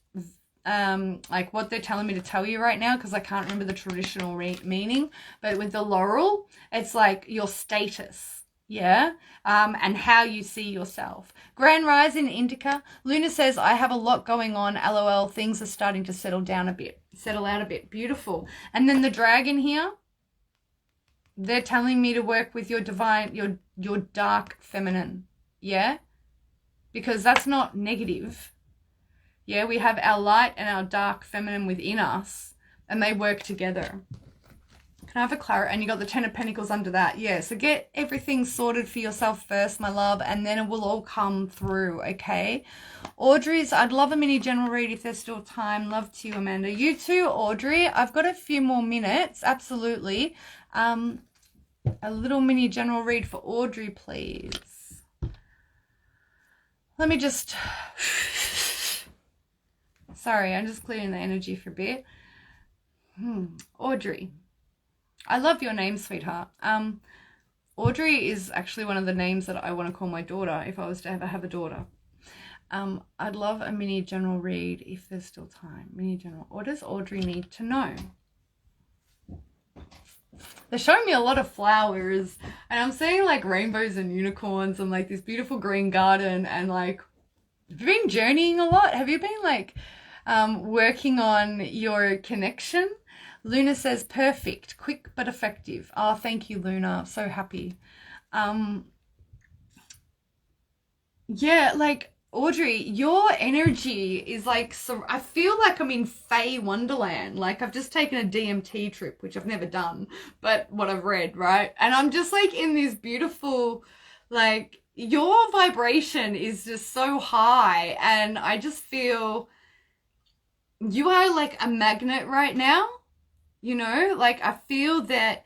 like what they're telling me to tell you right now, because I can't remember the traditional meaning. But with the laurel, it's like your status. yeah, and how you see yourself. Grand Rising Indica. Luna says, I have a lot going on, LOL. Things are starting to settle out a bit. Beautiful. And then the dragon here, they're telling me to work with your divine, your dark feminine, yeah? Because that's not negative. Yeah, we have our light and our dark feminine within us, and they work together. Can I have a claret? And you got the 10 of Pentacles under that. Yeah, so get everything sorted for yourself first, my love, and then it will all come through, okay? Audrey's, I'd love a mini general read if there's still time. Love to you, Amanda. You too, Audrey. I've got a few more minutes, absolutely. A little mini general read for Audrey, please. Let me just... Sorry, I'm just clearing the energy for a bit. Audrey. I love your name, sweetheart. Audrey is actually one of the names that I want to call my daughter if I was to ever have a daughter. I'd love a mini general read if there's still time. Mini general. What does Audrey need to know? They're showing me a lot of flowers, and I'm seeing like rainbows and unicorns and like this beautiful green garden, and like, have you been journeying a lot? Have you been like working on your connection? Luna says, perfect, quick but effective. Oh, thank you, Luna. So happy. Yeah, like, Audrey, your energy is like, so I feel like I'm in Fae Wonderland. Like, I've just taken a DMT trip, which I've never done, but what I've read, right? And I'm just like in this beautiful, like, your vibration is just so high, and I just feel you are like a magnet right now, you know? Like, I feel that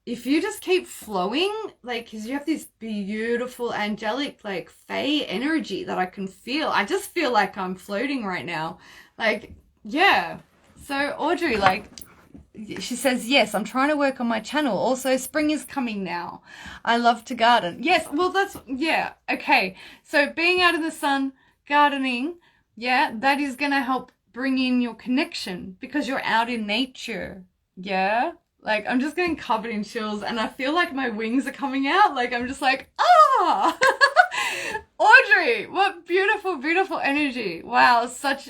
if you just keep flowing, like, because you have this beautiful angelic, like, Fae energy that I can feel. I just feel like I'm floating right now. Like, yeah. So, Audrey, like, she says, yes, I'm trying to work on my channel. Also, spring is coming now. I love to garden. Yes, well, that's, yeah, okay. So, being out in the sun, gardening, yeah, that is going to help bring in your connection because you're out in nature, yeah? Like, I'm just getting covered in chills, and I feel like my wings are coming out. Like, I'm just like, ah! Audrey, what beautiful, beautiful energy. Wow, such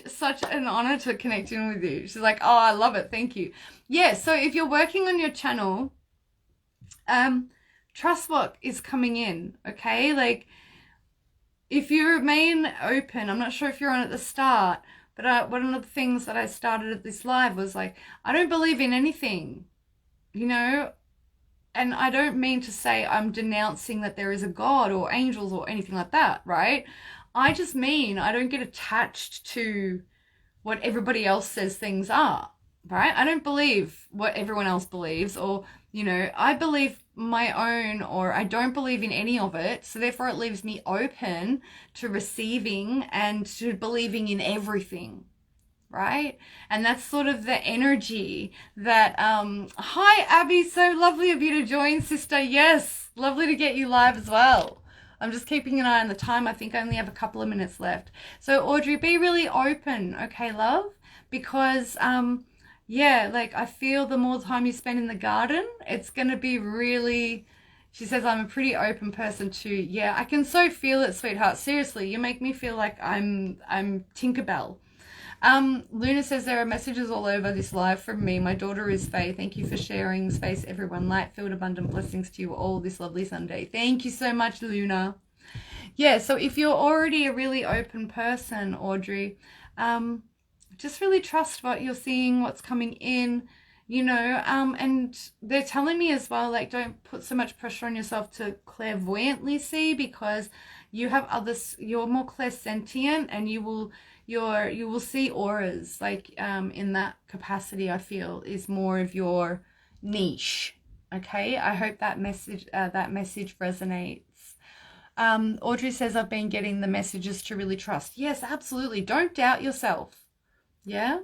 an honor to connect in with you. She's like, oh, I love it. Thank you. Yeah, so if you're working on your channel, trust what is coming in, okay? Like, if you remain open, I'm not sure if you're on at the start, but one of the things that I started at this live was like, I don't believe in anything. You know, and I don't mean to say I'm denouncing that there is a God or angels or anything like that, right? I just mean I don't get attached to what everybody else says things are, right? I don't believe what everyone else believes, or, you know, I believe my own, or I don't believe in any of it. So therefore it leaves me open to receiving and to believing in everything. Right? And that's sort of the energy that, hi Abby, so lovely of you to join, sister. Yes, lovely to get you live as well. I'm just keeping an eye on the time. I think I only have a couple of minutes left. So Audrey, be really open, okay, love? Because, yeah, like I feel the more time you spend in the garden, it's going to be really, she says, I'm a pretty open person too. Yeah, I can so feel it, sweetheart. Seriously, you make me feel like I'm Tinkerbell. Luna says there are messages all over this live from me. My daughter is Faye. Thank you for sharing space, everyone. Light filled abundant blessings to you all this lovely Sunday. Thank you so much, Luna. Yeah, so if you're already a really open person, Audrey, just really trust what you're seeing, what's coming in, you know, and they're telling me as well, like, don't put so much pressure on yourself to clairvoyantly see, because you have others, you're more clairsentient, and you will see auras, like, in that capacity. I feel is more of your niche. Okay, I hope that message resonates. Audrey says, I've been getting the messages to really trust. Yes, absolutely. Don't doubt yourself. Yeah,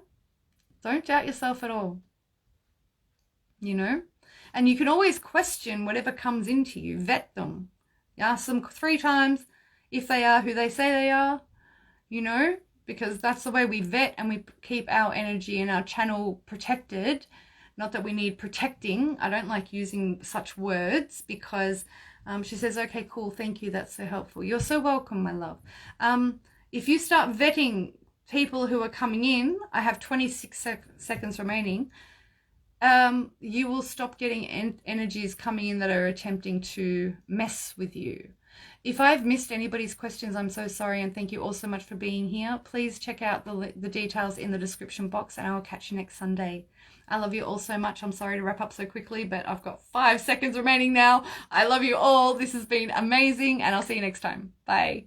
don't doubt yourself at all. You know, and you can always question whatever comes into you. Vet them. Ask them 3 times if they are who they say they are. You know, because that's the way we vet and we keep our energy and our channel protected. Not that we need protecting. I don't like using such words, because She says, okay, cool, thank you, that's so helpful. You're so welcome, my love. If you start vetting people who are coming in, I have 26 seconds remaining, you will stop getting energies coming in that are attempting to mess with you. If I've missed anybody's questions, I'm so sorry, and thank you all so much for being here. Please check out the details in the description box, and I'll catch you next Sunday. I love you all so much. I'm sorry to wrap up so quickly, but I've got 5 seconds remaining now. I love you all. This has been amazing, and I'll see you next time. Bye.